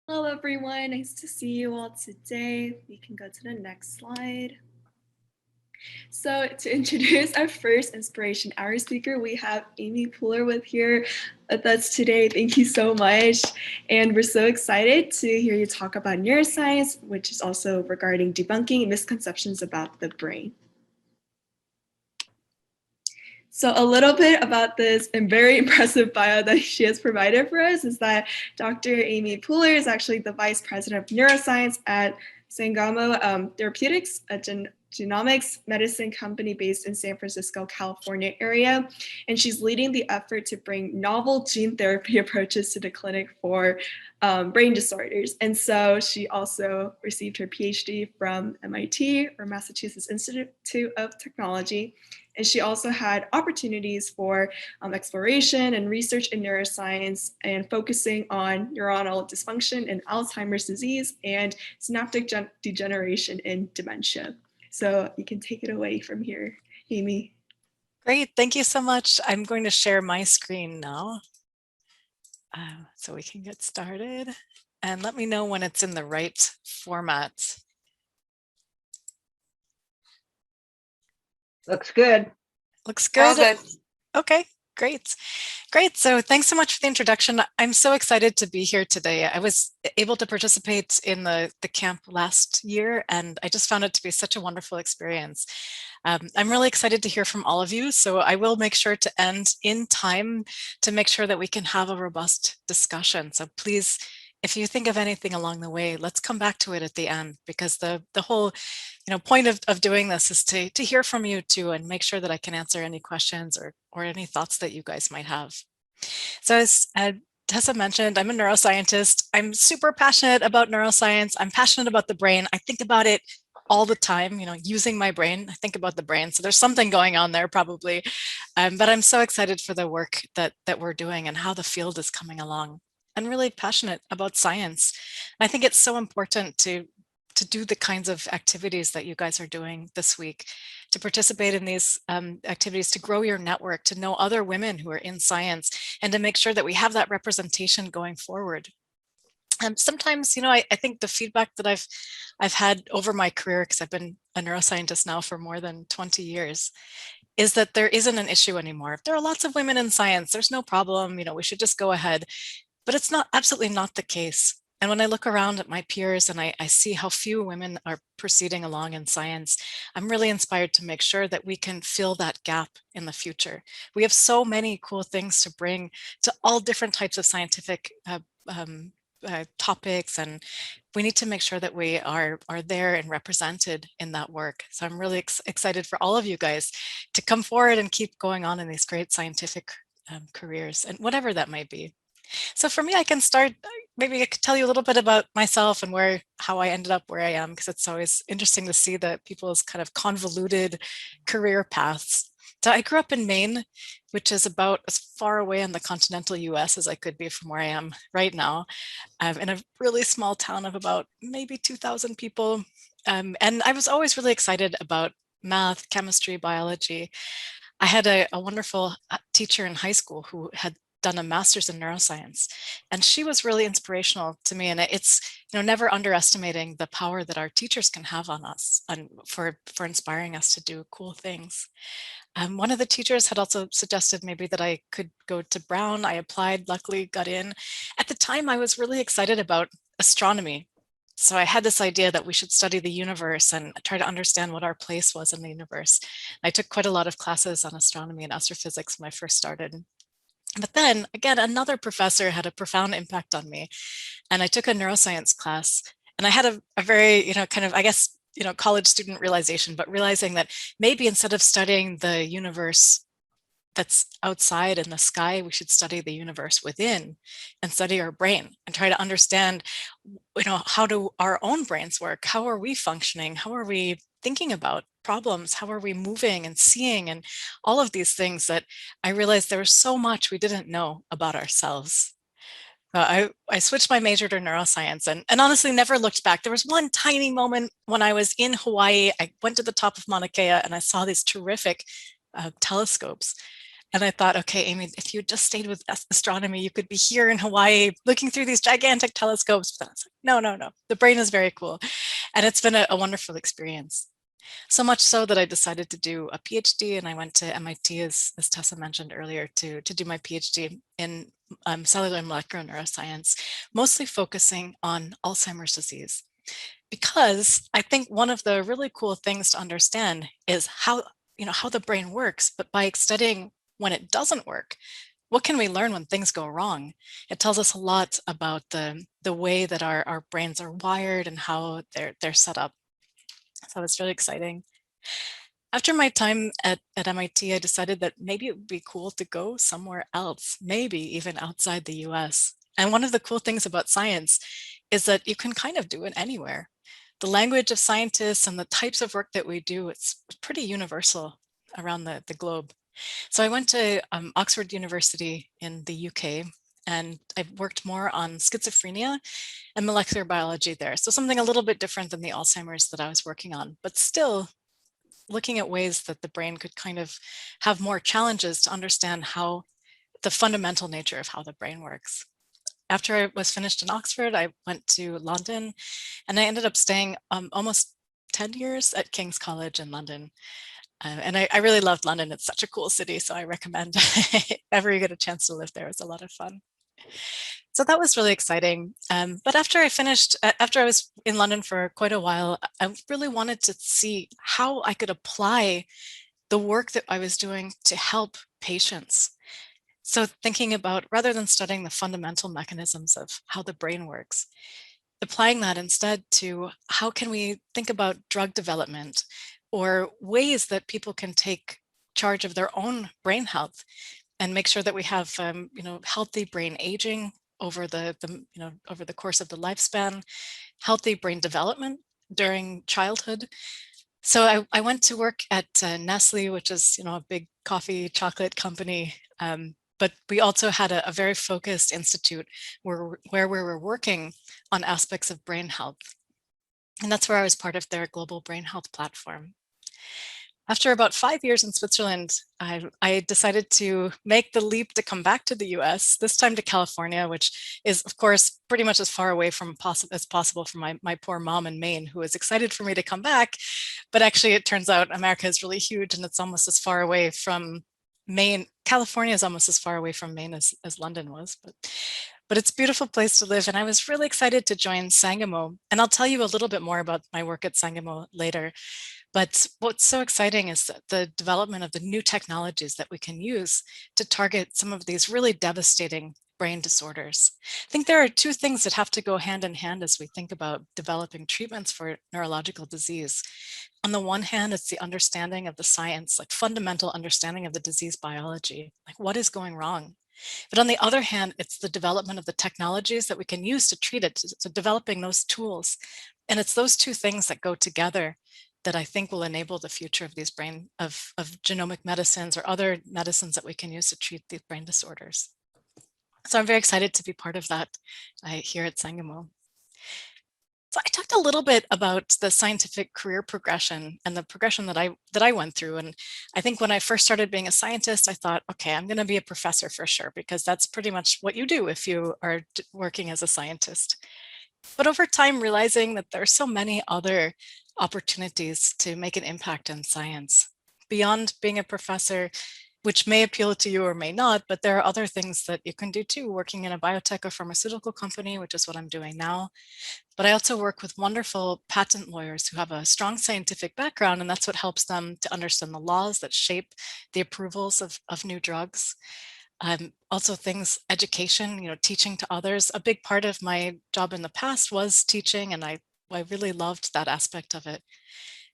Hello, everyone. Nice to see you all today. We can go to the next slide. So to introduce our first Inspiration Hour speaker, we have Amy Pooler with us today. Thank you so much. And we're so excited to hear you talk about neuroscience, which is also regarding debunking misconceptions about the brain. So a little bit about this and very impressive bio that she has provided for us is that Dr. Amy Pooler is actually the Vice President of Neuroscience at Sangamo Therapeutics, a genomics medicine company based in San Francisco, California area. And she's leading the effort to bring novel gene therapy approaches to the clinic for brain disorders. And so she also received her PhD from MIT, or Massachusetts Institute of Technology. And she also had opportunities for exploration and research in neuroscience and focusing on neuronal dysfunction in Alzheimer's disease and synaptic degeneration in dementia. So you can take it away from here, Amy. Great, thank you so much. I'm going to share my screen now so we can get started. And let me know when it's in the right format. Looks good. Looks good. All good. Okay, great. Great. So thanks so much for the introduction. I'm so excited to be here today. I was able to participate in the camp last year, and I just found it to be such a wonderful experience. I'm really excited to hear from all of you, so I will make sure to end in time to make sure that we can have a robust discussion. So please, if you think of anything along the way, let's come back to it at the end, because the whole point of doing this is to hear from you too and make sure that I can answer any questions or any thoughts that you guys might have. So as Tessa mentioned, I'm a neuroscientist. I'm super passionate about neuroscience. I'm passionate about the brain. I think about it all the time, using my brain. I think about the brain. So there's something going on there probably. But I'm so excited for the work that we're doing and how the field is coming along. I'm really passionate about science. I think it's so important to do the kinds of activities that you guys are doing this week, to participate in these activities, to grow your network, to know other women who are in science, and to make sure that we have that representation going forward. Sometimes, I think the feedback that I've had over my career, because I've been a neuroscientist now for more than 20 years, is that there isn't an issue anymore. If there are lots of women in science, there's no problem, we should just go ahead. But it's absolutely not the case. And when I look around at my peers and I see how few women are proceeding along in science, I'm really inspired to make sure that we can fill that gap in the future. We have so many cool things to bring to all different types of scientific topics, and we need to make sure that we are there and represented in that work. So I'm really excited for all of you guys to come forward and keep going on in these great scientific careers, and whatever that might be. So for me, I can start, maybe I could tell you a little bit about myself and how I ended up where I am, because it's always interesting to see the people's kind of convoluted career paths. So I grew up in Maine, which is about as far away in the continental US as I could be from where I am right now, in a really small town of about maybe 2,000 people. And I was always really excited about math, chemistry, biology. I had a wonderful teacher in high school who had done a master's in neuroscience, and she was really inspirational to me. And it's never underestimating the power that our teachers can have on us and for inspiring us to do cool things. One of the teachers had also suggested maybe that I could go to Brown. I applied, luckily got in. At the time, I was really excited about astronomy. So I had this idea that we should study the universe and try to understand what our place was in the universe. I took quite a lot of classes on astronomy and astrophysics when I first started. But then again, another professor had a profound impact on me, and I took a neuroscience class, and I had a very, kind of, I guess, college student realization, but realizing that maybe instead of studying the universe that's outside in the sky, we should study the universe within and study our brain and try to understand, how do our own brains work? How are we functioning? How are we thinking about problems? How are we moving and seeing, and all of these things that I realized there was so much we didn't know about ourselves. I switched my major to neuroscience and honestly never looked back. There was one tiny moment when I was in Hawaii. I went to the top of Mauna Kea and I saw these terrific telescopes. And I thought, okay, Amy, if you just stayed with astronomy, you could be here in Hawaii looking through these gigantic telescopes. But I was like, no, no, no. The brain is very cool. And it's been a wonderful experience. So much so that I decided to do a PhD, and I went to MIT, as Tessa mentioned earlier, to do my PhD in cellular and molecular neuroscience, mostly focusing on Alzheimer's disease. Because I think one of the really cool things to understand is how the brain works, but by studying when it doesn't work, what can we learn when things go wrong? It tells us a lot about the way that our brains are wired and how they're set up. So it's really exciting. After my time at MIT, I decided that maybe it would be cool to go somewhere else, maybe even outside the US. And one of the cool things about science is that you can kind of do it anywhere. The language of scientists and the types of work that we do, it's pretty universal around the globe. So I went to Oxford University in the UK, and I've worked more on schizophrenia and molecular biology there. So something a little bit different than the Alzheimer's that I was working on, but still looking at ways that the brain could kind of have more challenges to understand how the fundamental nature of how the brain works. After I was finished in Oxford, I went to London, and I ended up staying almost 10 years at King's College in London. And I really loved London. It's such a cool city, so I recommend if ever you get a chance to live there. It's a lot of fun. So that was really exciting. But after I was in London for quite a while, I really wanted to see how I could apply the work that I was doing to help patients. So thinking about, rather than studying the fundamental mechanisms of how the brain works, applying that instead to how can we think about drug development or ways that people can take charge of their own brain health and make sure that we have healthy brain aging over over the course of the lifespan, healthy brain development during childhood. So I went to work at Nestle, which is a big coffee chocolate company. But we also had a very focused institute where we were working on aspects of brain health. And that's where I was part of their global brain health platform. After about 5 years in Switzerland, I decided to make the leap to come back to the US, this time to California, which is, of course, pretty much as far away from as possible from my poor mom in Maine, who was excited for me to come back. But actually, it turns out America is really huge, and it's almost as far away from Maine. California is almost as far away from Maine as London was. But it's a beautiful place to live, and I was really excited to join Sangamo. And I'll tell you a little bit more about my work at Sangamo later. But what's so exciting is the development of the new technologies that we can use to target some of these really devastating brain disorders. I think there are two things that have to go hand in hand as we think about developing treatments for neurological disease. On the one hand, it's the understanding of the science, like fundamental understanding of the disease biology, like what is going wrong. But on the other hand, it's the development of the technologies that we can use to treat it, so developing those tools. And it's those two things that go together that I think will enable the future of these of genomic medicines or other medicines that we can use to treat these brain disorders. So I'm very excited to be part of that here at Sangamo. So I talked a little bit about the scientific career progression and the progression that I went through. And I think when I first started being a scientist, I thought, okay, I'm going to be a professor for sure, because that's pretty much what you do if you are working as a scientist. But over time, realizing that there are so many other opportunities to make an impact in science beyond being a professor, which may appeal to you or may not, but there are other things that you can do too, working in a biotech or pharmaceutical company, which is what I'm doing now. But I also work with wonderful patent lawyers who have a strong scientific background, and that's what helps them to understand the laws that shape the approvals of new drugs. Also things, education, teaching to others. A big part of my job in the past was teaching, and I really loved that aspect of it.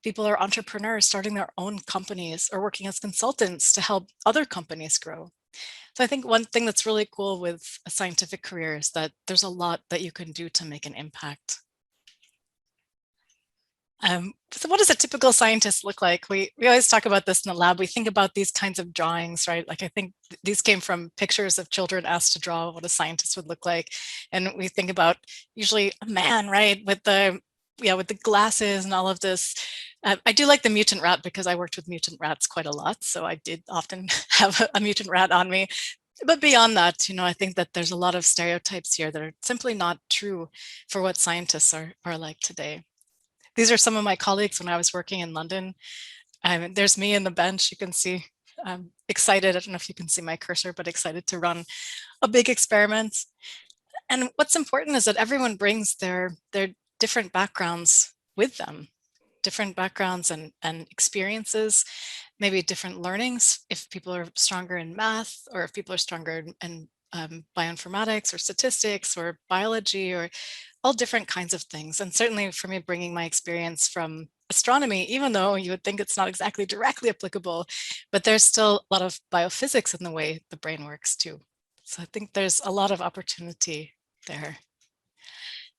People are entrepreneurs starting their own companies or working as consultants to help other companies grow. So I think one thing that's really cool with a scientific career is that there's a lot that you can do to make an impact. So what does a typical scientist look like? We always talk about this in the lab. We think about these kinds of drawings, right? Like I think these came from pictures of children asked to draw what a scientist would look like. And we think about usually a man, right? With the glasses and all of this. I do like the mutant rat because I worked with mutant rats quite a lot, so I did often have a mutant rat on me. But beyond that, I think that there's a lot of stereotypes here that are simply not true for what scientists are like today. These are some of my colleagues when I was working in London. There's me in the bench. You can see I'm excited. I don't know if you can see my cursor, but excited to run a big experiment. And what's important is that everyone brings their different backgrounds with them, different backgrounds and experiences, maybe different learnings. If people are stronger in math, or if people are stronger in bioinformatics or statistics or biology, or all different kinds of things. And certainly for me, bringing my experience from astronomy, even though you would think it's not exactly directly applicable, but there's still a lot of biophysics in the way the brain works too. So I think there's a lot of opportunity there.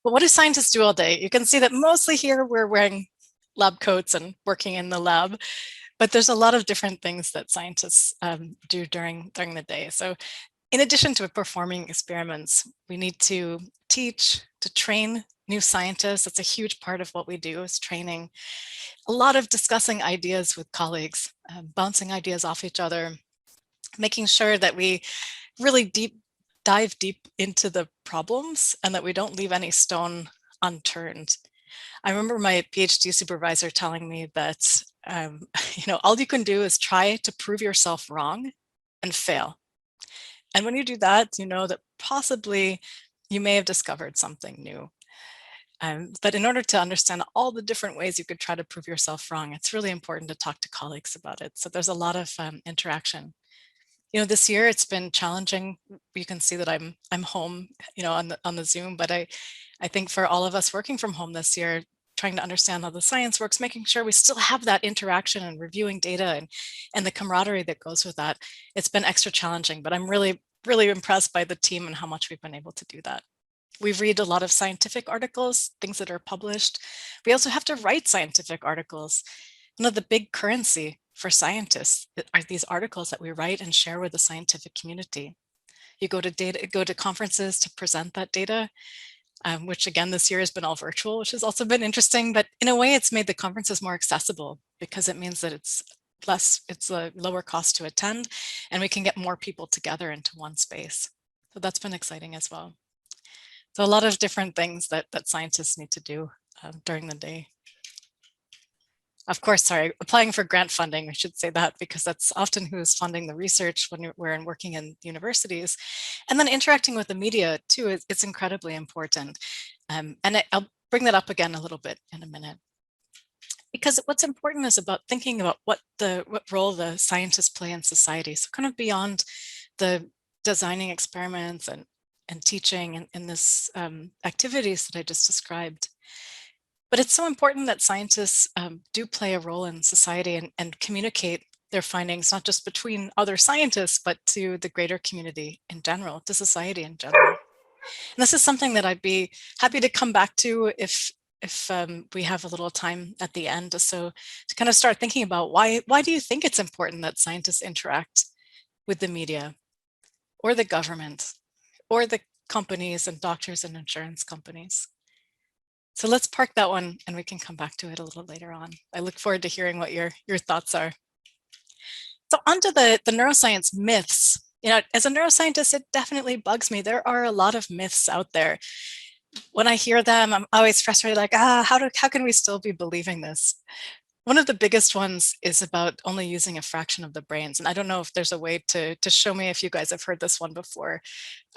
But what do scientists do all day? You can see that mostly here we're wearing lab coats and working in the lab, but there's a lot of different things that scientists do during the day. So in addition to performing experiments, we need to teach, to train new scientists. That's a huge part of what we do, is training. A lot of discussing ideas with colleagues, bouncing ideas off each other, making sure that we really dive deep into the problems and that we don't leave any stone unturned. I remember my PhD supervisor telling me that, all you can do is try to prove yourself wrong and fail. And when you do that, you know that possibly you may have discovered something new. But in order to understand all the different ways you could try to prove yourself wrong, it's really important to talk to colleagues about it. So there's a lot of interaction. This year it's been challenging. You can see that I'm home, on the Zoom, but I think for all of us working from home this year, trying to understand how the science works, making sure we still have that interaction and reviewing data and the camaraderie that goes with that, it's been extra challenging, but I'm really, really impressed by the team and how much we've been able to do that. We read a lot of scientific articles, things that are published. We also have to write scientific articles. The big currency for scientists are these articles that we write and share with the scientific community. You go to conferences to present that data, which again this year has been all virtual, which has also been interesting, but in a way it's made the conferences more accessible because it means that it's a lower cost to attend and we can get more people together into one space. So that's been exciting as well. So a lot of different things that scientists need to do during the day. Of course, sorry, applying for grant funding, I should say that because that's often who's funding the research when we're working in universities. And then interacting with the media too, it's incredibly important. And I'll bring that up again a little bit in a minute. Because what's important is about thinking about what role the scientists play in society. So kind of beyond the designing experiments and teaching in this activities that I just described. But it's so important that scientists do play a role in society and communicate their findings, not just between other scientists, but to the greater community in general, to society in general. And this is something that I'd be happy to come back to if we have a little time at the end. So to kind of start thinking about why do you think it's important that scientists interact with the media or the government or the companies and doctors and insurance companies? So let's park that one and we can come back to it a little later on. I look forward to hearing what your thoughts are. So onto the neuroscience myths. As a neuroscientist, it definitely bugs me. There are a lot of myths out there. When I hear them, I'm always frustrated, like, how can we still be believing this? One of the biggest ones is about only using a fraction of the brains. And I don't know if there's a way to show me if you guys have heard this one before,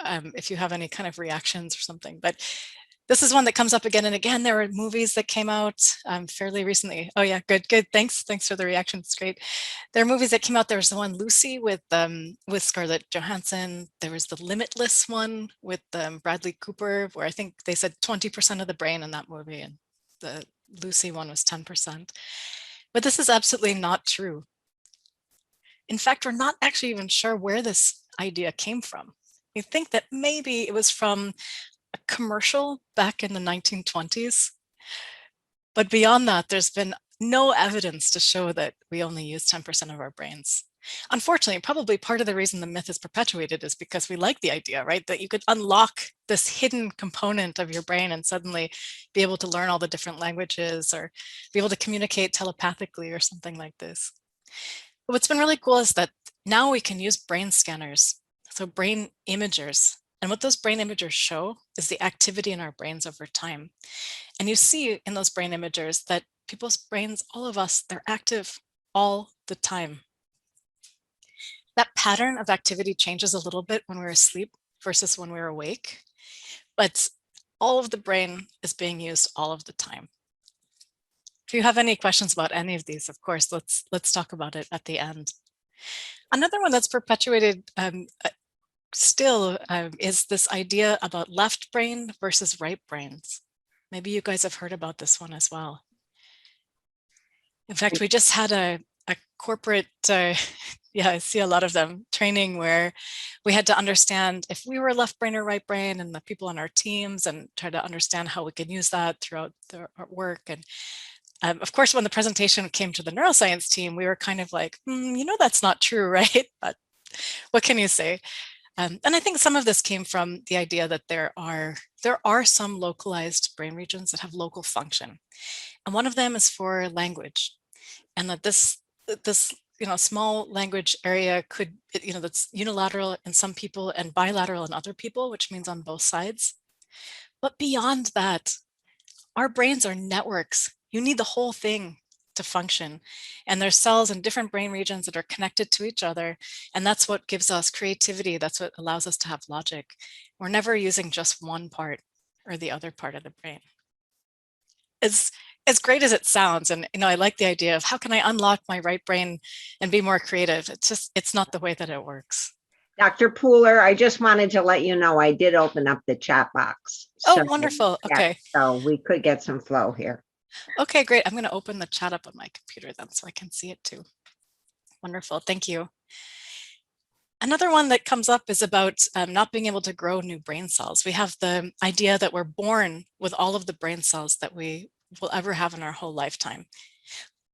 if you have any kind of reactions or something. But this is one that comes up again and again. There were movies that came out fairly recently. Oh yeah, good. Thanks for the reaction. It's great. There are movies that came out. There was the one Lucy with Scarlett Johansson. There was the Limitless one with Bradley Cooper, where I think they said 20% of the brain in that movie, and the Lucy one was 10%. But this is absolutely not true. In fact, we're not actually even sure where this idea came from. We think that maybe it was from a commercial back in the 1920s. But beyond that, there's been no evidence to show that we only use 10% of our brains. Unfortunately, probably part of the reason the myth is perpetuated is because we like the idea, right? That you could unlock this hidden component of your brain and suddenly be able to learn all the different languages or be able to communicate telepathically or something like this. But what's been really cool is that now we can use brain scanners, so brain imagers. And what those brain imagers show is the activity in our brains over time. And you see in those brain imagers that people's brains, all of us, they're active all the time. That pattern of activity changes a little bit when we're asleep versus when we're awake, but all of the brain is being used all of the time. If you have any questions about any of these, of course, let's talk about it at the end. Another one that's perpetuated still is this idea about left brain versus right brains. Maybe you guys have heard about this one as well. In fact, we just had a corporate, yeah, I see a lot of them, training where we had to understand if we were left brain or right brain and the people on our teams and try to understand how we could use that throughout our work. And of course, when the presentation came to the neuroscience team, we were kind of like, you know, that's not true, right? But what can you say? And I think some of this came from the idea that there are some localized brain regions that have local function. And one of them is for language. And that this small language area could, that's unilateral in some people and bilateral in other people, which means on both sides. But beyond that, our brains are networks. You need the whole thing to function. And there's cells in different brain regions that are connected to each other. And that's what gives us creativity. That's what allows us to have logic. We're never using just one part or the other part of the brain. As great as it sounds, and I like the idea of how can I unlock my right brain and be more creative. It's not the way that it works. Dr. Pooler, I just wanted to let you know I did open up the chat box. Oh, wonderful. Okay. So we could get some flow here. Okay, great. I'm going to open the chat up on my computer then so I can see it too. Wonderful. Thank you. Another one that comes up is about not being able to grow new brain cells. We have the idea that we're born with all of the brain cells that we will ever have in our whole lifetime.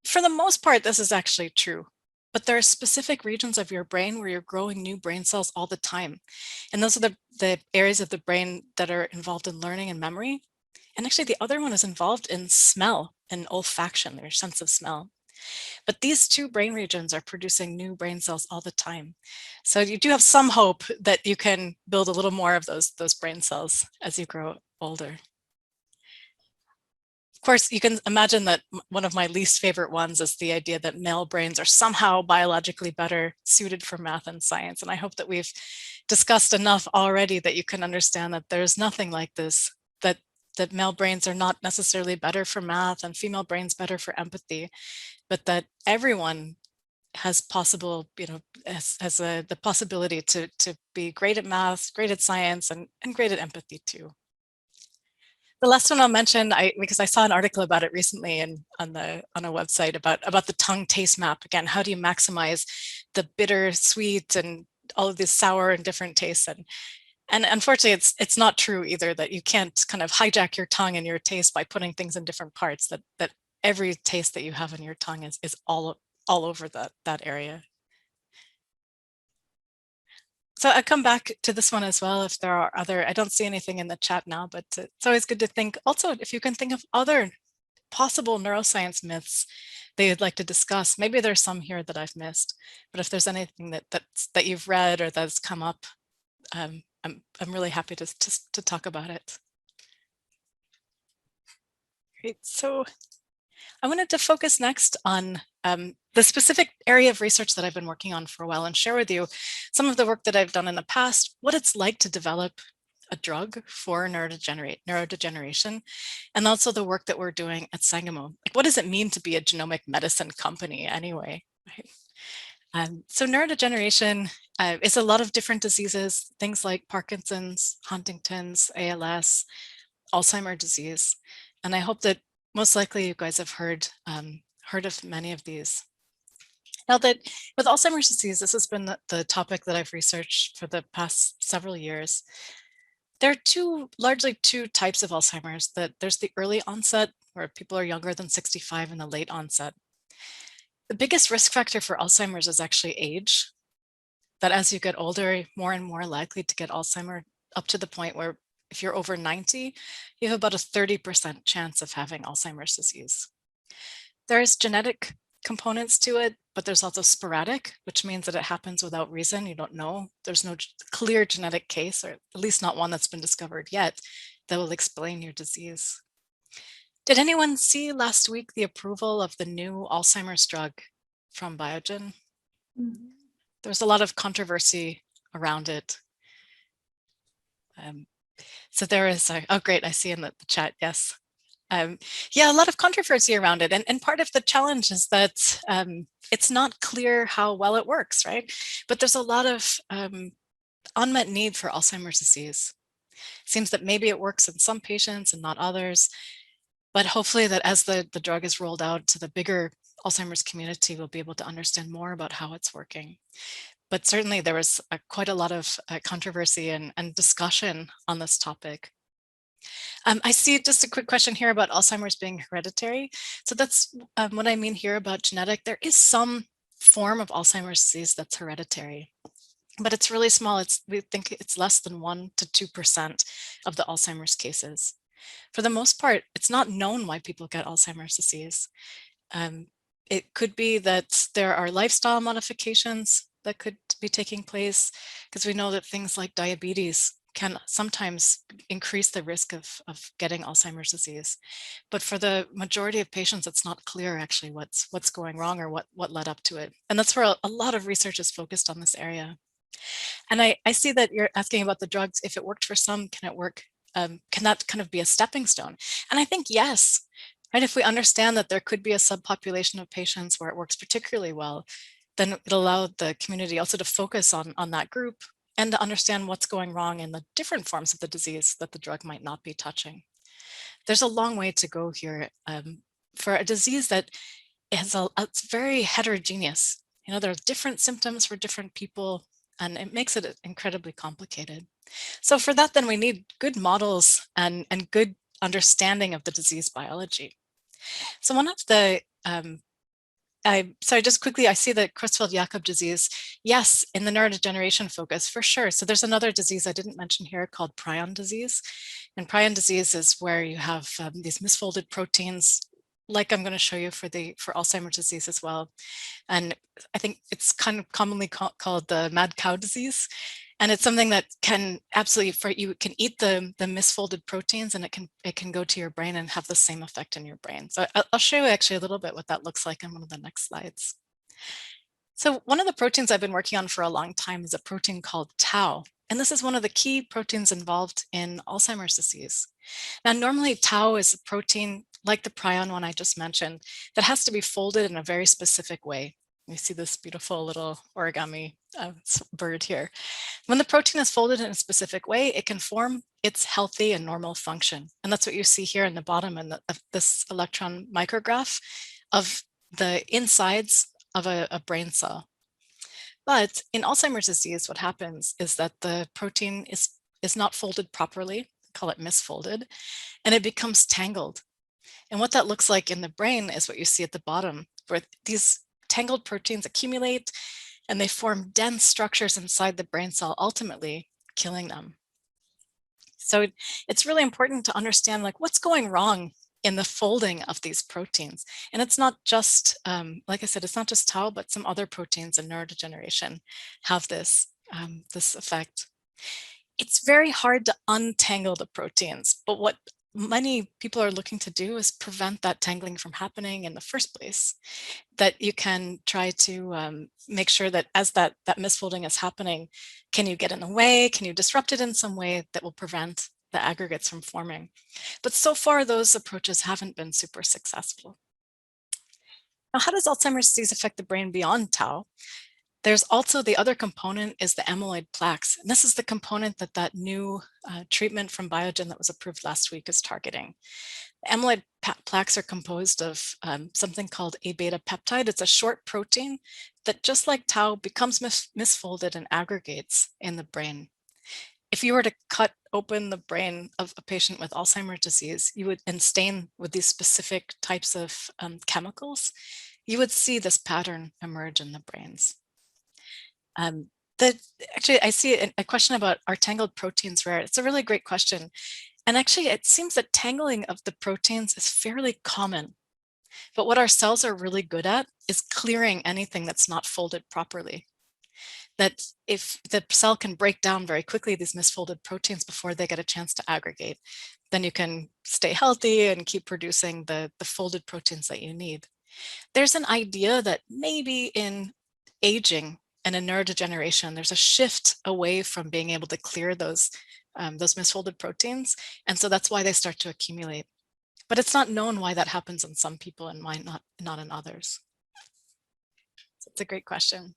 For the most part, this is actually true, but there are specific regions of your brain where you're growing new brain cells all the time. And those are the areas of the brain that are involved in learning and memory. And actually the other one is involved in smell and olfaction, your sense of smell. But these two brain regions are producing new brain cells all the time. So you do have some hope that you can build a little more of those brain cells as you grow older. Of course, you can imagine that one of my least favorite ones is the idea that male brains are somehow biologically better suited for math and science. And I hope that we've discussed enough already that you can understand that there's nothing like this, that male brains are not necessarily better for math and female brains better for empathy, but that everyone has possible, has the possibility to be great at math, great at science, and great at empathy too. The last one I'll mention, because I saw an article about it recently on a website about the tongue taste map. Again, how do you maximize the bitter, sweet, and all of these sour and different tastes? And unfortunately, it's not true either that you can't kind of hijack your tongue and your taste by putting things in different parts. That every taste that you have in your tongue is all over that area. So I come back to this one as well if there are other, I don't see anything in the chat now, but it's always good to think also if you can think of other possible neuroscience myths that you'd like to discuss. Maybe there's some here that I've missed, but if there's anything that you've read or that's come up, I'm really happy to talk about it. Great. So I wanted to focus next on the specific area of research that I've been working on for a while and share with you some of the work that I've done in the past, what it's like to develop a drug for neurodegeneration, and also the work that we're doing at Sangamo. Like, what does it mean to be a genomic medicine company anyway? Right? So neurodegeneration is a lot of different diseases, things like Parkinson's, Huntington's, ALS, Alzheimer's disease. And I hope that most likely you guys have heard of many of these. Now that with Alzheimer's disease, this has been the topic that I've researched for the past several years. There are largely two types of Alzheimer's. There's the early onset, where people are younger than 65, and the late onset. The biggest risk factor for Alzheimer's is actually age. That as you get older, more and more likely to get Alzheimer's, up to the point where if you're over 90, you have about a 30% chance of having Alzheimer's disease. There's genetic components to it, but there's also sporadic, which means that it happens without reason. You don't know. There's no clear genetic case, or at least not one that's been discovered yet, that will explain your disease. Did anyone see last week the approval of the new Alzheimer's drug from Biogen? Mhm. There's a lot of controversy around it. So there is, oh great, I see in the chat, yes. Yeah, a lot of controversy around it. And part of the challenge is that it's not clear how well it works, right? But there's a lot of unmet need for Alzheimer's disease. It seems that maybe it works in some patients and not others, but hopefully that as the drug is rolled out to the bigger Alzheimer's community, we'll be able to understand more about how it's working. But certainly there was quite a lot of controversy and discussion on this topic. I see just a quick question here about Alzheimer's being hereditary. So that's what I mean here about genetic. There is some form of Alzheimer's disease that's hereditary, but it's really small. We think it's less than 1 to 2% of the Alzheimer's cases. For the most part, it's not known why people get Alzheimer's disease. It could be that there are lifestyle modifications that could be taking place, because we know that things like diabetes can sometimes increase the risk of getting Alzheimer's disease. But for the majority of patients, it's not clear actually what's going wrong or what led up to it. And that's where a lot of research is focused on this area. And I see that you're asking about the drugs. If it worked for some, can it work? Can that kind of be a stepping stone? And I think yes, right? If we understand that there could be a subpopulation of patients where it works particularly well, then it'll allow the community also to focus on that group and to understand what's going wrong in the different forms of the disease that the drug might not be touching. There's a long way to go here for a disease that it's very heterogeneous. You know, there are different symptoms for different people, and it makes it incredibly complicated. So for that, then we need good models and good understanding of the disease biology. So one of the sorry, just quickly, I see that Creutzfeldt-Jakob disease, yes, in the neurodegeneration focus, for sure. So there's another disease I didn't mention here called prion disease. And prion disease is where you have these misfolded proteins, like I'm going to show you for Alzheimer's disease as well. And I think it's kind of commonly called the mad cow disease. And it's something that can absolutely, you can eat the misfolded proteins, and it can go to your brain and have the same effect in your brain. So I'll show you actually a little bit what that looks like in one of the next slides. So one of the proteins I've been working on for a long time is a protein called tau. And this is one of the key proteins involved in Alzheimer's disease. Now, normally tau is a protein like the prion one I just mentioned that has to be folded in a very specific way. You see this beautiful little origami bird here. When the protein is folded in a specific way, it can form its healthy and normal function. And that's what you see here in the bottom of this electron micrograph of the insides of a brain cell. But in Alzheimer's disease, what happens is that the protein is not folded properly, call it misfolded, and it becomes tangled. And what that looks like in the brain is what you see at the bottom, where these tangled proteins accumulate and they form dense structures inside the brain cell, ultimately killing them. So it's really important to understand like what's going wrong in the folding of these proteins. And it's not just, like I said, it's not just tau, but some other proteins in neurodegeneration have this effect. It's very hard to untangle the proteins, but what many people are looking to do is prevent that tangling from happening in the first place. That you can try to make sure that as that misfolding is happening, can you get in the way? Can you disrupt it in some way that will prevent the aggregates from forming? But so far, those approaches haven't been super successful. Now, how does Alzheimer's disease affect the brain beyond tau? There's also the other component is the amyloid plaques. And this is the component that new treatment from Biogen that was approved last week is targeting. The amyloid plaques are composed of something called A-beta peptide. It's a short protein that, just like tau, becomes misfolded and aggregates in the brain. If you were to cut open the brain of a patient with Alzheimer's disease, you would, and stain with these specific types of chemicals, you would see this pattern emerge in the brains. Actually, I see a question about, are tangled proteins rare? It's a really great question. And actually, it seems that tangling of the proteins is fairly common. But what our cells are really good at is clearing anything that's not folded properly. That if the cell can break down very quickly these misfolded proteins before they get a chance to aggregate, then you can stay healthy and keep producing the folded proteins that you need. There's an idea that maybe in aging and in neurodegeneration, there's a shift away from being able to clear those misfolded proteins. And so that's why they start to accumulate. But it's not known why that happens in some people and why not in others. So it's a great question.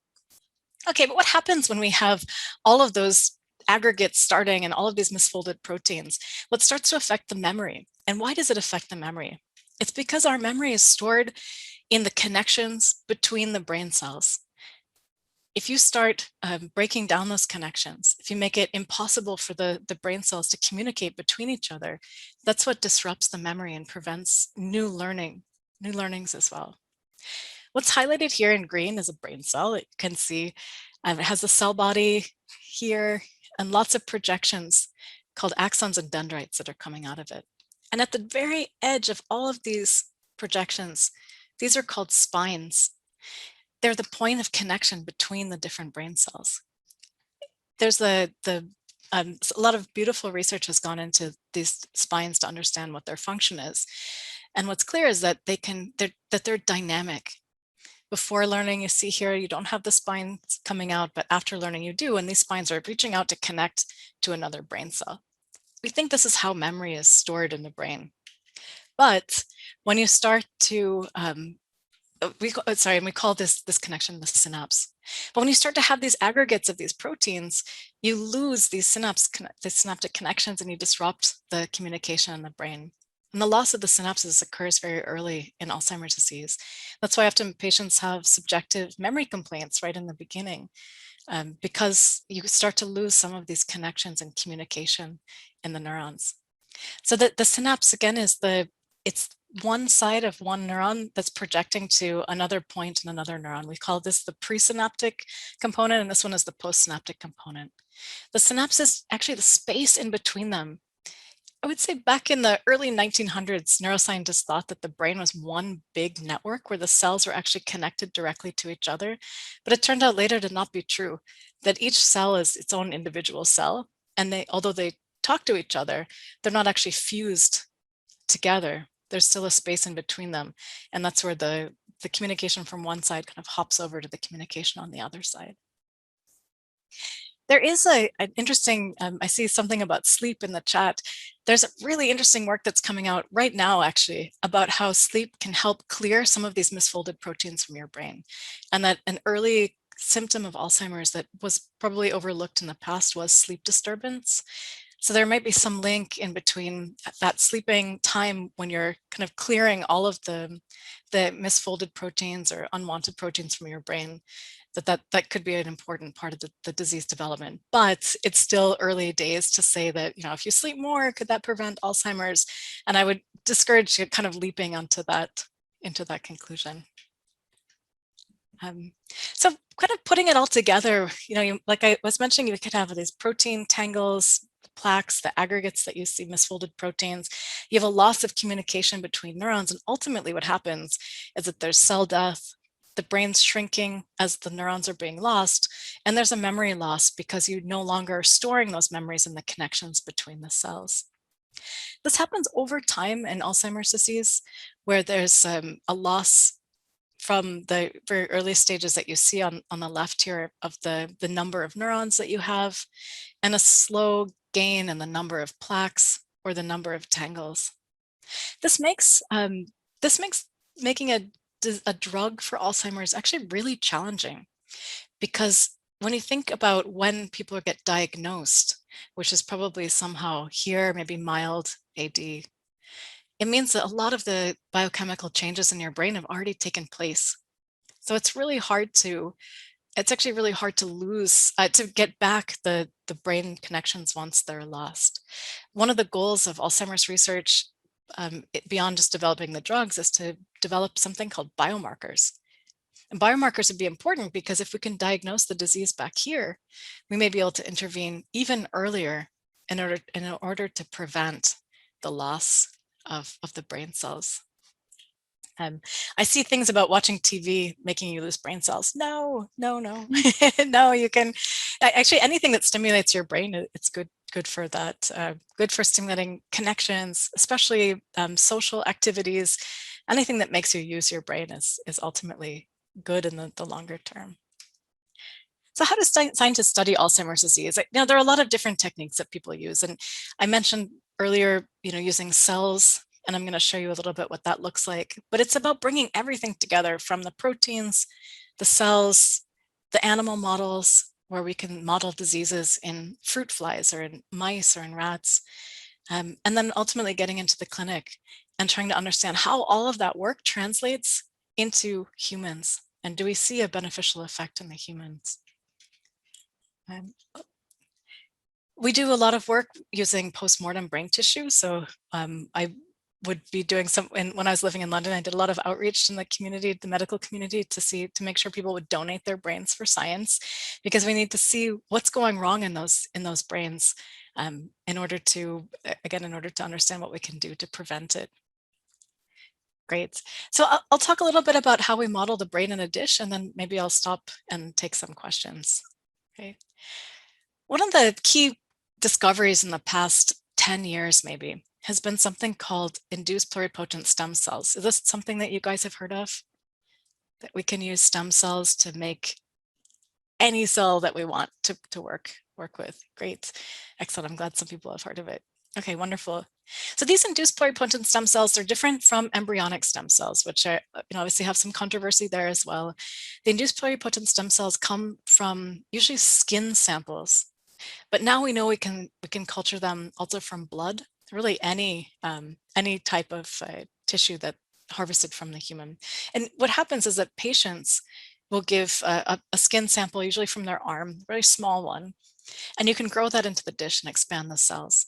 Okay, but what happens when we have all of those aggregates starting and all of these misfolded proteins? What starts to affect the memory? And why does it affect the memory? It's because our memory is stored in the connections between the brain cells. If you start breaking down those connections, if you make it impossible for the brain cells to communicate between each other, that's what disrupts the memory and prevents new learnings as well. What's highlighted here in green is a brain cell. You can see it has a cell body here and lots of projections called axons and dendrites that are coming out of it. And at the very edge of all of these projections, these are called spines. They're the point of connection between the different brain cells. There's a lot of beautiful research has gone into these spines to understand what their function is. And what's clear is that they're dynamic. Before learning, you see here, you don't have the spines coming out, but after learning you do, and these spines are reaching out to connect to another brain cell. We think this is how memory is stored in the brain. But when you start to, we call this connection the synapse. But when you start to have these aggregates of these proteins, you lose these synaptic connections and you disrupt the communication in the brain. And the loss of the synapses occurs very early in Alzheimer's disease. That's why often patients have subjective memory complaints right in the beginning, because you start to lose some of these connections and communication in the neurons. So the synapse, again, it's one side of one neuron that's projecting to another point in another neuron. We call this the presynaptic component, and this one is the postsynaptic component. The synapse is actually the space in between them. I would say back in the early 1900s, neuroscientists thought that the brain was one big network where the cells were actually connected directly to each other. But it turned out later to not be true, that each cell is its own individual cell. And although they talk to each other, they're not actually fused together. There's still a space in between them. And that's where the communication from one side kind of hops over to the communication on the other side. There is an interesting, I see something about sleep in the chat. There's a really interesting work that's coming out right now, actually, about how sleep can help clear some of these misfolded proteins from your brain. And that an early symptom of Alzheimer's that was probably overlooked in the past was sleep disturbance. So there might be some link in between that sleeping time when you're kind of clearing all of the misfolded proteins or unwanted proteins from your brain, that could be an important part of the disease development. But it's still early days to say that, if you sleep more, could that prevent Alzheimer's? And I would discourage you kind of leaping into that conclusion. So kind of putting it all together, like I was mentioning, you could have these protein tangles, plaques, the aggregates that you see, misfolded proteins. You have a loss of communication between neurons. And ultimately what happens is that there's cell death, the brain's shrinking as the neurons are being lost, and there's a memory loss because you no longer are storing those memories in the connections between the cells. This happens over time in Alzheimer's disease, where there's a loss from the very early stages that you see on the left here of the number of neurons that you have, and a slow gain in the number of plaques or the number of tangles. This makes making a drug for Alzheimer's actually really challenging, because when you think about when people get diagnosed, which is probably somehow here, maybe mild AD, it means that a lot of the biochemical changes in your brain have already taken place. So it's actually really hard to lose, to get back the brain connections once they're lost. One of the goals of Alzheimer's research beyond just developing the drugs, is to develop something called biomarkers. And biomarkers would be important because if we can diagnose the disease back here, we may be able to intervene even earlier in order to prevent the loss of the brain cells. I see things about watching TV making you lose brain cells. No, no, no, no. You can actually, anything that stimulates your brain, it's good for that. Good for stimulating connections, especially social activities. Anything that makes you use your brain is ultimately good in the longer term. So how do scientists study Alzheimer's disease? There are a lot of different techniques that people use, and I mentioned earlier, using cells, and I'm going to show you a little bit what that looks like. But it's about bringing everything together, from the proteins, the cells, the animal models, where we can model diseases in fruit flies or in mice or in rats, and then ultimately getting into the clinic and trying to understand how all of that work translates into humans. And do we see a beneficial effect in the humans? We do a lot of work using postmortem brain tissue. So I would be doing when I was living in London, I did a lot of outreach in the community, the medical community, to make sure people would donate their brains for science, because we need to see what's going wrong in those brains in order to understand what we can do to prevent it. Great. So I'll talk a little bit about how we model the brain in a dish, and then maybe I'll stop and take some questions. Okay. One of the key discoveries in the past 10 years maybe has been something called induced pluripotent stem cells. Is this something that you guys have heard of? That we can use stem cells to make any cell that we want to work with. Great. Excellent. I'm glad some people have heard of it. Okay, wonderful. So these induced pluripotent stem cells are different from embryonic stem cells, which are, obviously have some controversy there as well. The induced pluripotent stem cells come from usually skin samples, but now we know we can culture them also from blood, really any type of tissue that harvested from the human. And what happens is that patients will give a skin sample, usually from their arm, a very small one, and you can grow that into the dish and expand the cells.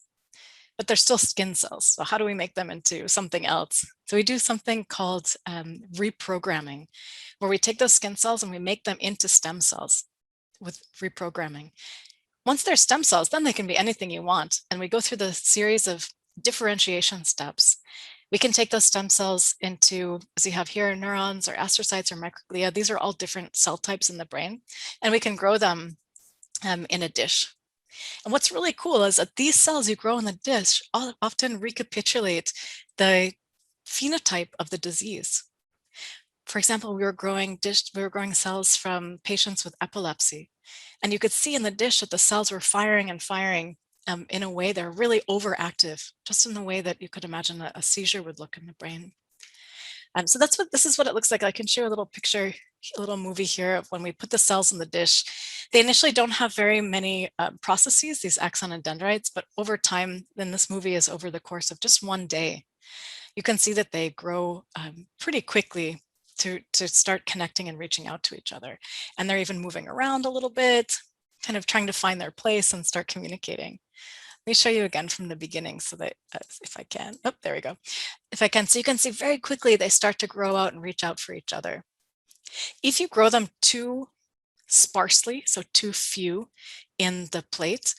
But they're still skin cells. So how do we make them into something else? So we do something called reprogramming, where we take those skin cells and we make them into stem cells with reprogramming. Once they're stem cells, then they can be anything you want. And we go through the series of differentiation steps. We can take those stem cells into, as you have here, neurons or astrocytes or microglia. These are all different cell types in the brain, and we can grow them in a dish. And what's really cool is that these cells you grow in the dish often recapitulate the phenotype of the disease. For example, we were growing cells from patients with epilepsy, and you could see in the dish that the cells were firing and firing in a way they're really overactive, just in the way that you could imagine a seizure would look in the brain. So this is what it looks like. I can show a little picture, a little movie here of when we put the cells in the dish. They initially don't have very many processes, these axon and dendrites, but over time, then this movie is over the course of just one day, you can see that they grow pretty quickly to start connecting and reaching out to each other. And they're even moving around a little bit, kind of trying to find their place and start communicating. Let me show you again from the beginning so that if I can, oh, there we go. If I can, so you can see very quickly they start to grow out and reach out for each other. If you grow them too sparsely, so too few in the plate,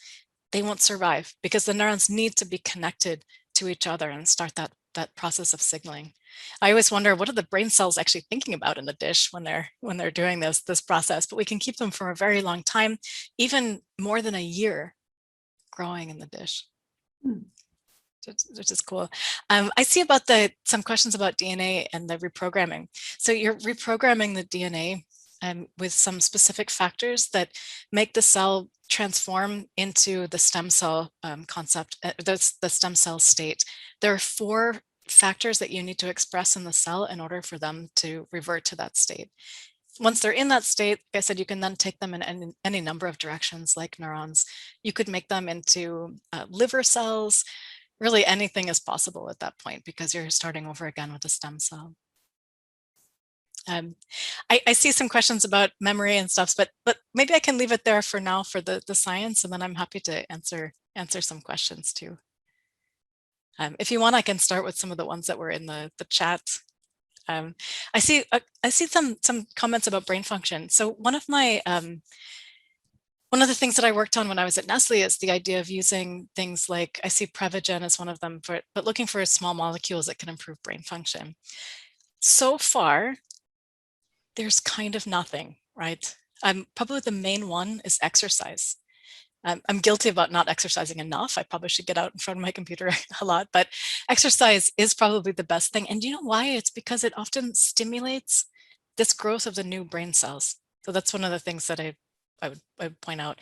they won't survive because the neurons need to be connected to each other and start that process of signaling. I always wonder, what are the brain cells actually thinking about in the dish when they're doing this process? But we can keep them for a very long time, even more than a year, growing in the dish. Which is cool. I see about some questions about DNA and the reprogramming. So you're reprogramming the DNA with some specific factors that make the cell transform into the stem cell concept, the stem cell state. There are 4 factors that you need to express in the cell in order for them to revert to that state. Once they're in that state, like I said, you can then take them in any number of directions, like neurons. You could make them into liver cells. Really anything is possible at that point because you're starting over again with a stem cell. I see some questions about memory and stuff, but maybe I can leave it there for now for the science, and then I'm happy to answer some questions too. If you want, I can start with some of the ones that were in the chat. I see some comments about brain function. So one of the things that I worked on when I was at Nestle is the idea of using things like, I see Prevagen as one of them, but looking for small molecules that can improve brain function. So far, there's kind of nothing, right? Probably the main one is exercise. I'm guilty about not exercising enough. I probably should get out in front of my computer a lot, but exercise is probably the best thing. And do you know why? It's because it often stimulates this growth of the new brain cells. So that's one of the things that I would point out.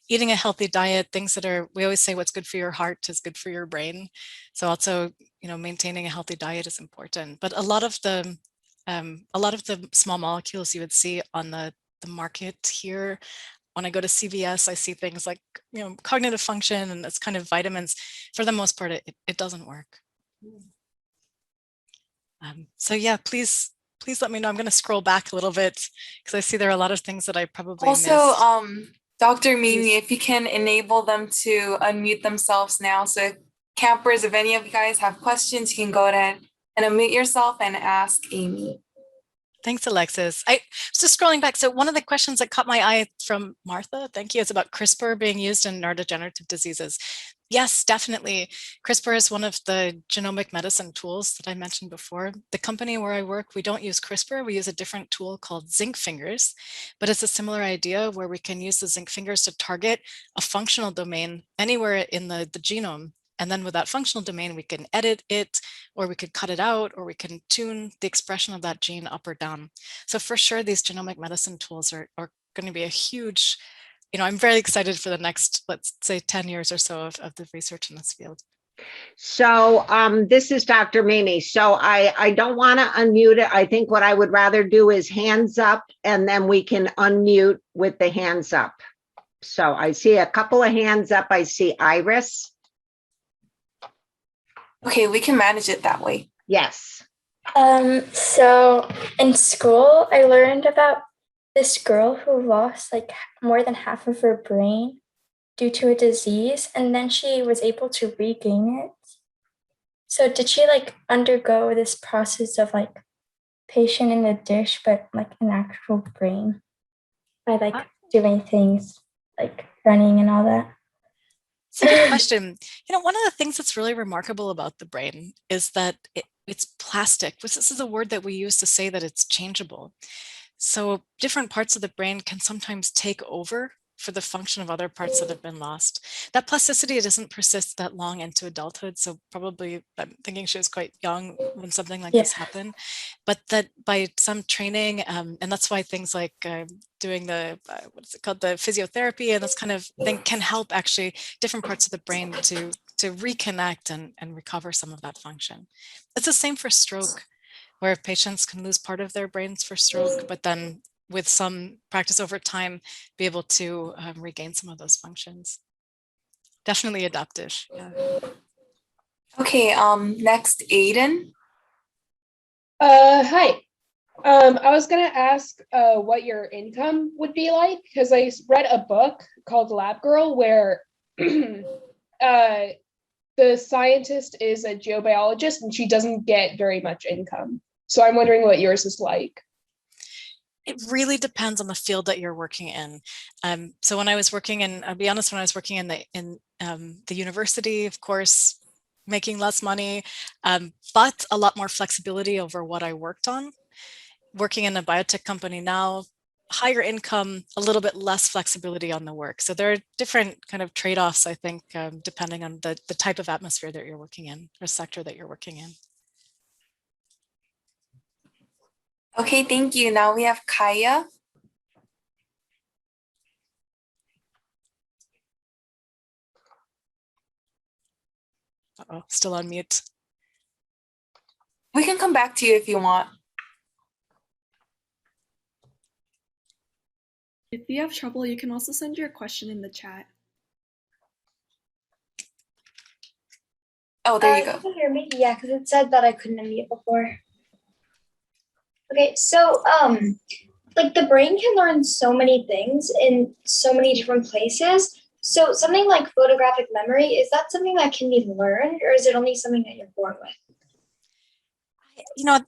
Eating a healthy diet, things that are, we always say what's good for your heart is good for your brain. So also, maintaining a healthy diet is important. But a lot of the small molecules you would see on the market here, when I go to CVS, I see things like, cognitive function and it's kind of vitamins. For the most part, it doesn't work. So yeah, please let me know. I'm going to scroll back a little bit because I see there are a lot of things that I probably missed. Dr. Mimi, if you can enable them to unmute themselves now. So campers, if any of you guys have questions, you can go ahead and unmute yourself and ask Amy. Thanks, Alexis. I was just scrolling back. So one of the questions that caught my eye from Martha, thank you, is about CRISPR being used in neurodegenerative diseases. Yes, definitely. CRISPR is one of the genomic medicine tools that I mentioned before. The company where I work, we don't use CRISPR. We use a different tool called zinc fingers, but it's a similar idea where we can use the zinc fingers to target a functional domain anywhere in the genome. And then with that functional domain, we can edit it, or we could cut it out, or we can tune the expression of that gene up or down. So for sure, these genomic medicine tools are going to be a huge, I'm very excited for the next, let's say 10 years or so of the research in this field. So this is Dr. Mimi. So I don't want to unmute it. I think what I would rather do is hands up, and then we can unmute with the hands up. So I see a couple of hands up. I see Iris. Okay, we can manage it that way. Yes. So in school, I learned about this girl who lost like more than half of her brain due to a disease, and then she was able to regain it. So did she like undergo this process of like patient in a dish, but like an actual brain by like doing things like running and all that? It's a good question. One of the things that's really remarkable about the brain is that it's plastic. This is a word that we use to say that it's changeable. So different parts of the brain can sometimes take over for the function of other parts that have been lost. That plasticity doesn't persist that long into adulthood. So probably I'm thinking she was quite young when something like this happened, but that by some training, and that's why things like doing the, what's it called, the physiotherapy and this kind of thing can help actually different parts of the brain to reconnect and recover some of that function. It's the same for stroke, where patients can lose part of their brains for stroke, but then with some practice over time, be able to regain some of those functions. Definitely adaptive. Yeah. Okay, next, Aiden. Hi. I was gonna ask what your income would be like, because I read a book called Lab Girl where the scientist is a geobiologist and she doesn't get very much income. So I'm wondering what yours is like. It really depends on the field that you're working in. So when I was working in, I'll be honest, when I was working in the university, of course, making less money, but a lot more flexibility over what I worked on. Working in a biotech company now, higher income, a little bit less flexibility on the work. So there are different kind of trade-offs, I think, depending on the type of atmosphere that you're working in or sector that you're working in. Okay, thank you. Now we have Kaya. Uh-oh, still on mute. We can come back to you if you want. If you have trouble, you can also send your question in the chat. Oh, there you go. You can hear me? Yeah, because it said that I couldn't unmute before. Okay, so like the brain can learn so many things in so many different places. So something like photographic memory, is that something that can be learned, or is it only something that you're born with? You know,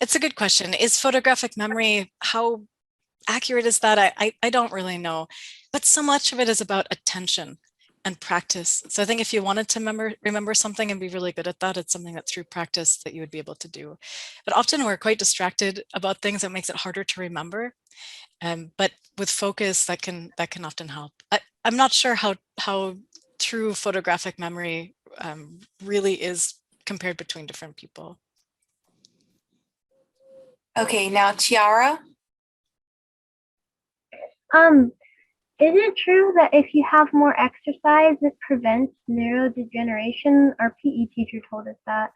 it's a good question. Is photographic memory, how accurate is that? I don't really know, but so much of it is about attention and practice. So I think if you wanted to remember something and be really good at that, it's something that through practice that you would be able to do. But often we're quite distracted about things that makes it harder to remember. But with focus, that can often help. I'm not sure how true photographic memory really is compared between different people. Okay, now Tiara. Is it true that if you have more exercise, it prevents neurodegeneration? Our PE teacher told us that.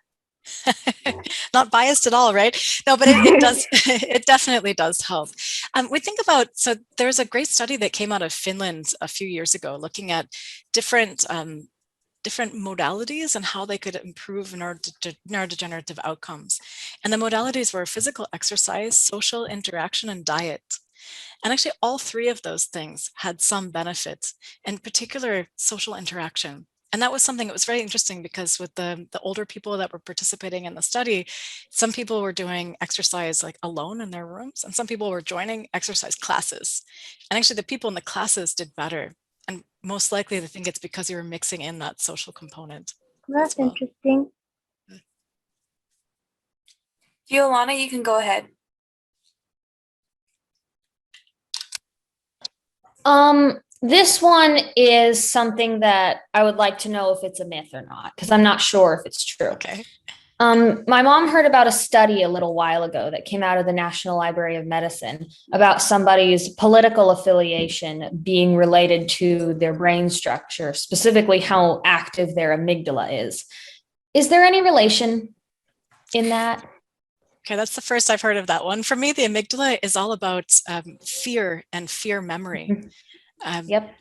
Not biased at all, right? No, but it does. It definitely does help. We think about, so there's a great study that came out of Finland a few years ago, looking at different different modalities and how they could improve neurodegenerative outcomes. And the modalities were physical exercise, social interaction, and diet. And actually all three of those things had some benefit, in particular social interaction. And that was something that was very interesting because with the older people that were participating in the study, some people were doing exercise like alone in their rooms, and some people were joining exercise classes. And actually the people in the classes did better. And most likely I think it's because you were mixing in that social component. That's interesting. Giolana, you can go ahead. This one is something that I would like to know if it's a myth or not, because I'm not sure if it's true. Okay. My mom heard about a study a little while ago that came out of the National Library of Medicine about somebody's political affiliation being related to their brain structure, specifically how active their amygdala is. Is there any relation in that? Okay, that's the first I've heard of that one. For me, the amygdala is all about fear and fear memory. Yep.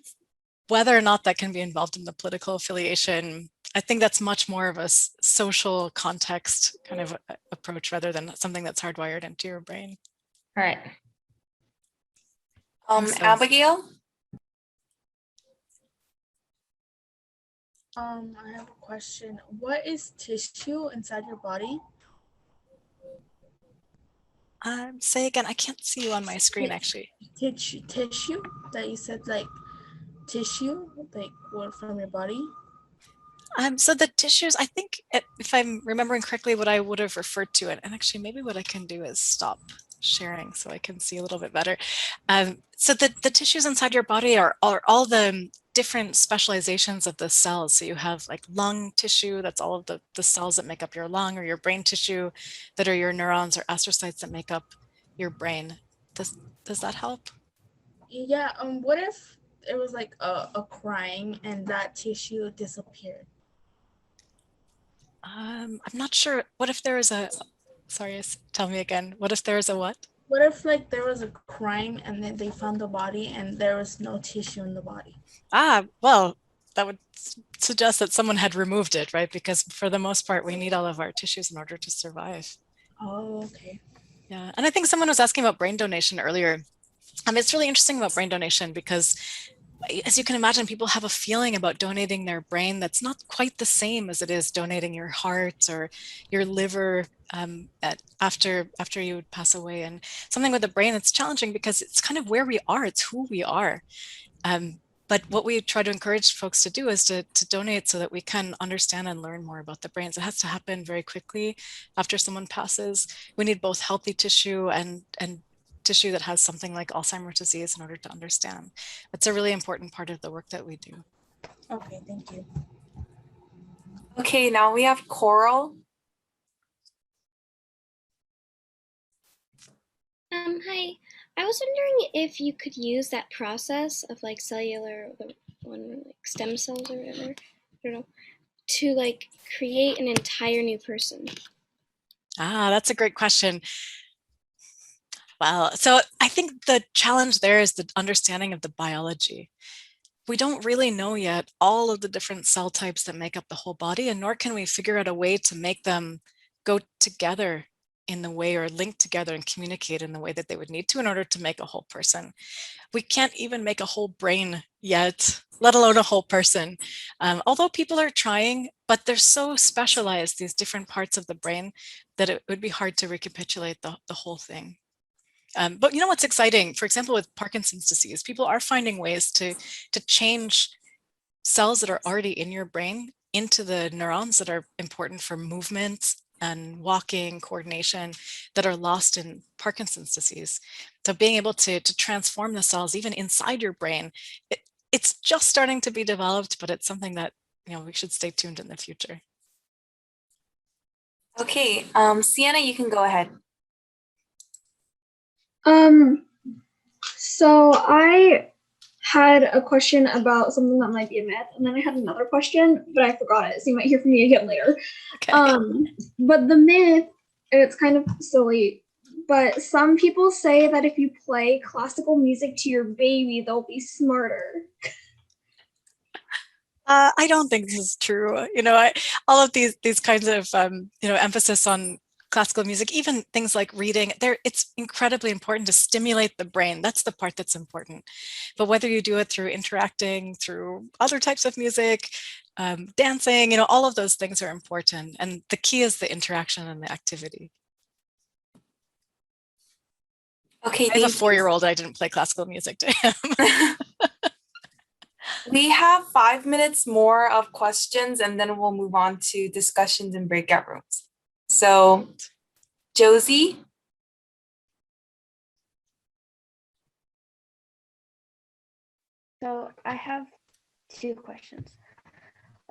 Whether or not that can be involved in the political affiliation, I think that's much more of a social context kind of approach rather than something that's hardwired into your brain. All right. Abigail? I have a question. What is tissue inside your body? Say again, I can't see you on my screen actually. Tissue that you said, like tissue, like what from your body? So the tissues, I think if I'm remembering correctly what I would have referred to it, and actually maybe what I can do is stop sharing so I can see a little bit better. So the tissues inside your body are all the different specializations of the cells. So you have like lung tissue, that's all of the cells that make up your lung, or your brain tissue that are your neurons or astrocytes that make up your brain. Does that help? Yeah, what if it was like a crime and that tissue disappeared? I'm not sure. What if there is a, sorry, tell me again. What if there is a what? What if like there was a crime and then they found the body and there was no tissue in the body? Well, that would suggest that someone had removed it, right? Because for the most part, we need all of our tissues in order to survive. Oh, okay. Yeah, and I think someone was asking about brain donation earlier. It's really interesting about brain donation because, as you can imagine, people have a feeling about donating their brain that's not quite the same as it is donating your heart or your liver after you pass away. And something with the brain, it's challenging because it's kind of where we are, it's who we are. But what we try to encourage folks to do is to donate so that we can understand and learn more about the brains. It has to happen very quickly after someone passes. We need both healthy tissue and tissue that has something like Alzheimer's disease in order to understand. It's a really important part of the work that we do. Okay, thank you. Okay, now we have Coral. Hi. I was wondering if you could use that process of like cellular, the one like stem cells or whatever, I don't know, to like create an entire new person. That's a great question. Well, so I think the challenge there is the understanding of the biology. We don't really know yet all of the different cell types that make up the whole body, and nor can we figure out a way to make them go together in the way, or link together and communicate in the way that they would need to in order to make a whole person. We can't even make a whole brain yet, let alone a whole person. Although people are trying, but they're so specialized, these different parts of the brain, that it would be hard to recapitulate the whole thing. But you know what's exciting? For example, with Parkinson's disease, people are finding ways to change cells that are already in your brain into the neurons that are important for movement and walking, coordination, that are lost in Parkinson's disease. So being able to transform the cells even inside your brain, it's just starting to be developed, but it's something that, you know, we should stay tuned in the future. Okay, Sienna, you can go ahead. So I had a question about something that might be a myth, and then I had another question, but I forgot it, so you might hear from me again later. Okay. But the myth, and it's kind of silly, but some people say that if you play classical music to your baby, they'll be smarter. I don't think this is true. You know, all of these kinds of you know, emphasis on classical music, even things like reading, it's incredibly important to stimulate the brain. That's the part that's important. But whether you do it through interacting, through other types of music, dancing, you know, all of those things are important. And the key is the interaction and the activity. Okay, I have a 4-year-old. I didn't play classical music to him. We have 5 minutes more of questions, and then we'll move on to discussions in breakout rooms. So, Josie? So I have 2 questions.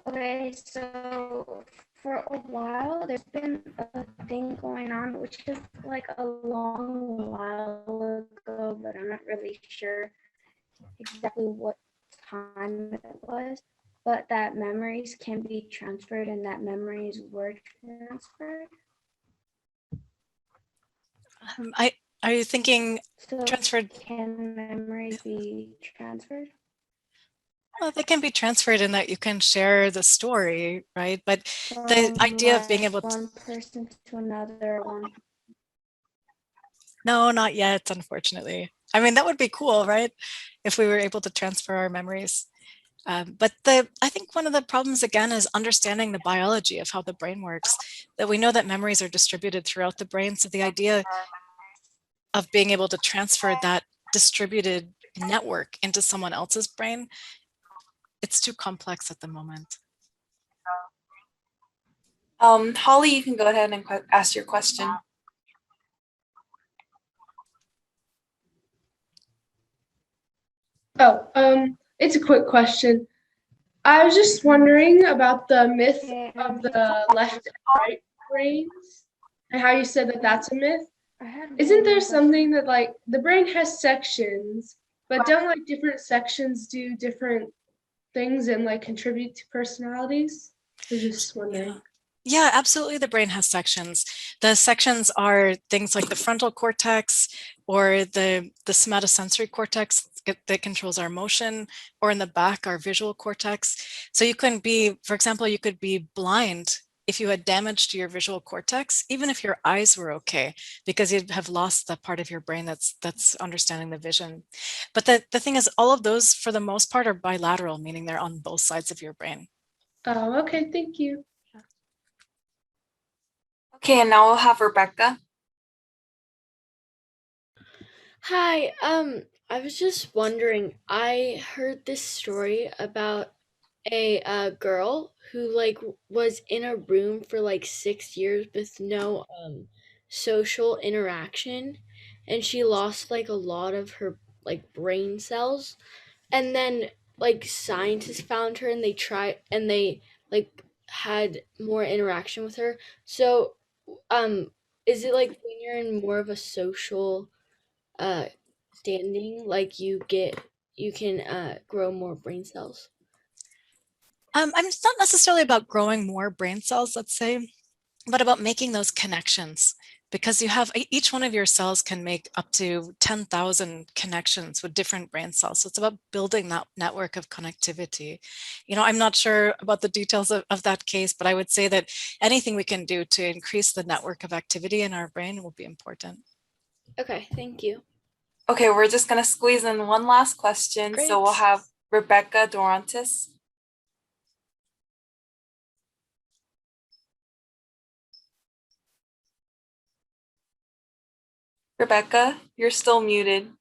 Okay, so for a while, there's been a thing going on, which is like a long while ago, but I'm not really sure exactly what time it was, but that memories can be transferred and that memories were transferred. Are you thinking So transferred? can memories be transferred? Well, they can be transferred in that you can share the story, right? But the From idea of being like able to... one person to another one. No, not yet, unfortunately. I mean, that would be cool, right? If we were able to transfer our memories. But I think one of the problems, again, is understanding the biology of how the brain works, that we know that memories are distributed throughout the brain. So the idea of being able to transfer that distributed network into someone else's brain, it's too complex at the moment. Holly, you can go ahead and ask your question. It's a quick question. I was just wondering about the myth of the left and right brains and how you said that that's a myth. Isn't there something that like the brain has sections, but don't like different sections do different things and like contribute to personalities? I was just wondering. Yeah, absolutely. The brain has sections. The sections are things like the frontal cortex or the somatosensory cortex that controls our motion, or in the back, our visual cortex. So you can be, for example, you could be blind if you had damage to your visual cortex, even if your eyes were okay, because you'd have lost the part of your brain that's understanding the vision. But the thing is, all of those, for the most part, are bilateral, meaning they're on both sides of your brain. Oh, okay. Thank you. Okay, and now we'll have Rebecca. Hi, I was just wondering, I heard this story about a girl who like was in a room for like 6 years with no social interaction, and she lost like a lot of her like brain cells, and then like scientists found her and they like had more interaction with her. So is it like when you're in more of a social standing, like you can grow more brain cells? It's not necessarily about growing more brain cells, let's say, but about making those connections because you have each one of your cells can make up to 10,000 connections with different brain cells. So it's about building that network of connectivity. I'm not sure about the details of that case, but I would say that anything we can do to increase the network of activity in our brain will be important. Okay, thank you. Okay, we're just going to squeeze in one last question. Great. So we'll have Rebecca Durantis. Rebecca, you're still muted.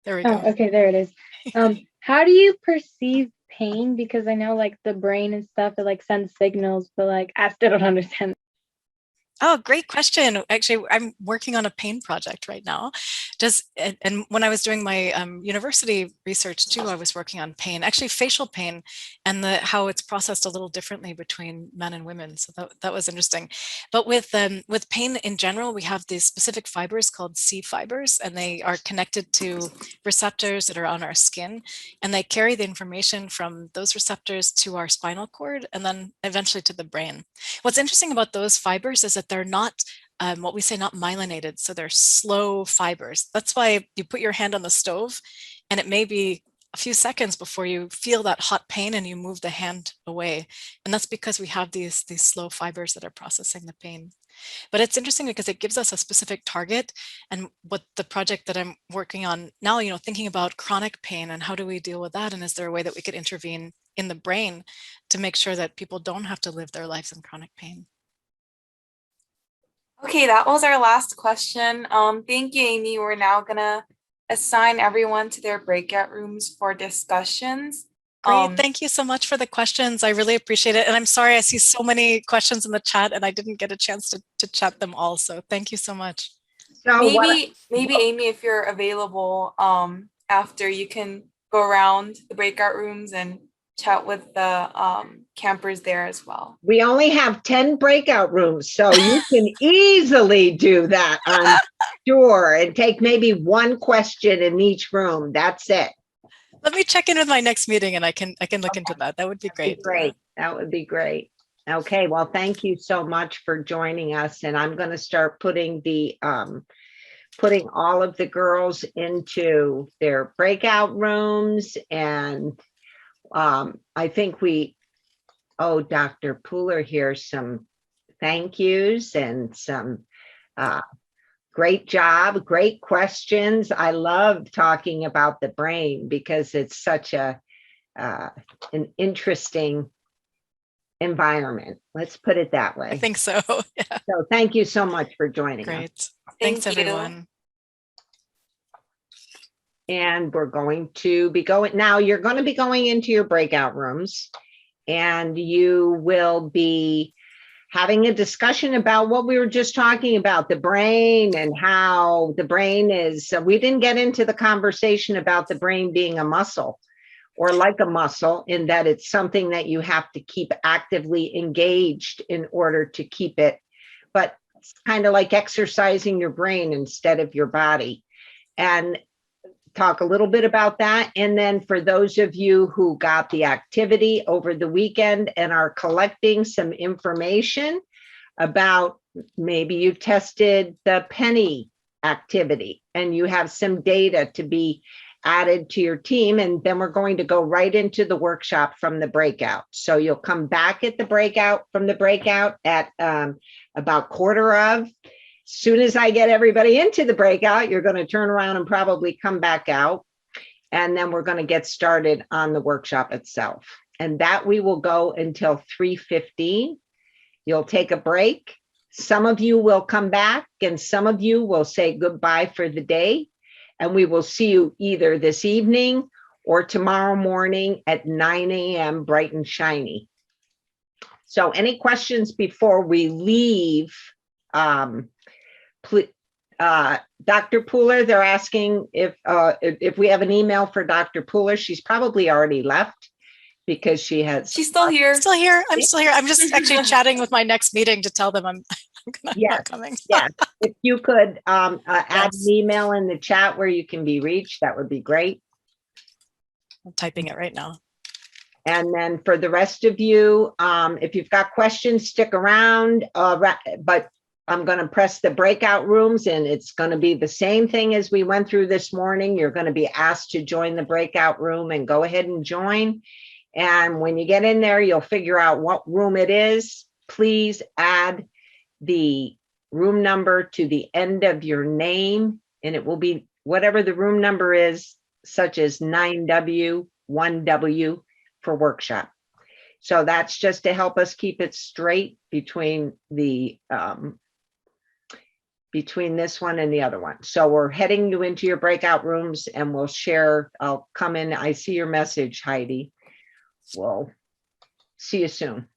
There we go. Okay, there it is. How do you perceive pain? Because I know like the brain and stuff, it like sends signals, but like I still don't understand. Oh, great question. Actually, I'm working on a pain project right now. And when I was doing my university research too, I was working on pain, actually facial pain, and how it's processed a little differently between men and women. So that was interesting. But with pain in general, we have these specific fibers called C fibers, and they are connected to receptors that are on our skin, and they carry the information from those receptors to our spinal cord and then eventually to the brain. What's interesting about those fibers is that they're not what we say not myelinated, so they're slow fibers. That's why you put your hand on the stove and it may be a few seconds before you feel that hot pain and you move the hand away. And that's because we have these slow fibers that are processing the pain. But it's interesting because it gives us a specific target. And what the project that I'm working on now, thinking about chronic pain and how do we deal with that? And is there a way that we could intervene in the brain to make sure that people don't have to live their lives in chronic pain? Okay, that was our last question. Thank you, Amy. We're now gonna assign everyone to their breakout rooms for discussions. Great, thank you so much for the questions. I really appreciate it. And I'm sorry, I see so many questions in the chat and I didn't get a chance to chat them all. So thank you so much. So maybe Amy, if you're available after, you can go around the breakout rooms and chat with the campers there as well. We only have 10 breakout rooms, so you can easily do that, I'm sure, and take maybe one question in each room. That's it. Let me check in with my next meeting and I can look into that. That would be great. Great. That would be great. Okay, well, thank you so much for joining us. And I'm going to start putting putting all of the girls into their breakout rooms. And I think we owe Dr. Pooler here some thank yous and some great job, great questions. I love talking about the brain because it's such an interesting environment. Let's put it that way. I think so. Yeah. So thank you so much for joining us. Great. Thanks, everyone. And we're going to be going now. You're going to be going into your breakout rooms and you will be having a discussion about what we were just talking about, the brain and how the brain is. We didn't get into the conversation about the brain being a muscle or like a muscle, in that it's something that you have to keep actively engaged in order to keep it. But it's kind of like exercising your brain instead of your body. And talk a little bit about that. And then for those of you who got the activity over the weekend and are collecting some information about, maybe you tested the penny activity and you have some data to be added to your team. And then we're going to go right into the workshop from the breakout. So you'll come back at the breakout from the breakout at about quarter of. Soon as I get everybody into the breakout, you're going to turn around and probably come back out. And then we're going to get started on the workshop itself. And that we will go until 3:15. You'll take a break. Some of you will come back and some of you will say goodbye for the day. And we will see you either this evening or tomorrow morning at 9 a.m. bright and shiny. So any questions before we leave? Dr. Pooler, they're asking if we have an email for Dr. Pooler. She's probably already left because she's still here. Still here. I'm still here. I'm just actually chatting with my next meeting to tell them I'm not coming. Yeah. If you could add an email in the chat where you can be reached, that would be great. I'm typing it right now. And then for the rest of you, if you've got questions, stick around, but I'm going to press the breakout rooms, and it's going to be the same thing as we went through this morning. You're going to be asked to join the breakout room, and go ahead and join. And when you get in there, you'll figure out what room it is. Please add the room number to the end of your name, and it will be whatever the room number is, such as 9W, 1W for workshop. So that's just to help us keep it straight between the between this one and the other one. So we're heading you into your breakout rooms, and we'll share. I'll come in. I see your message, Heidi. We'll see you soon.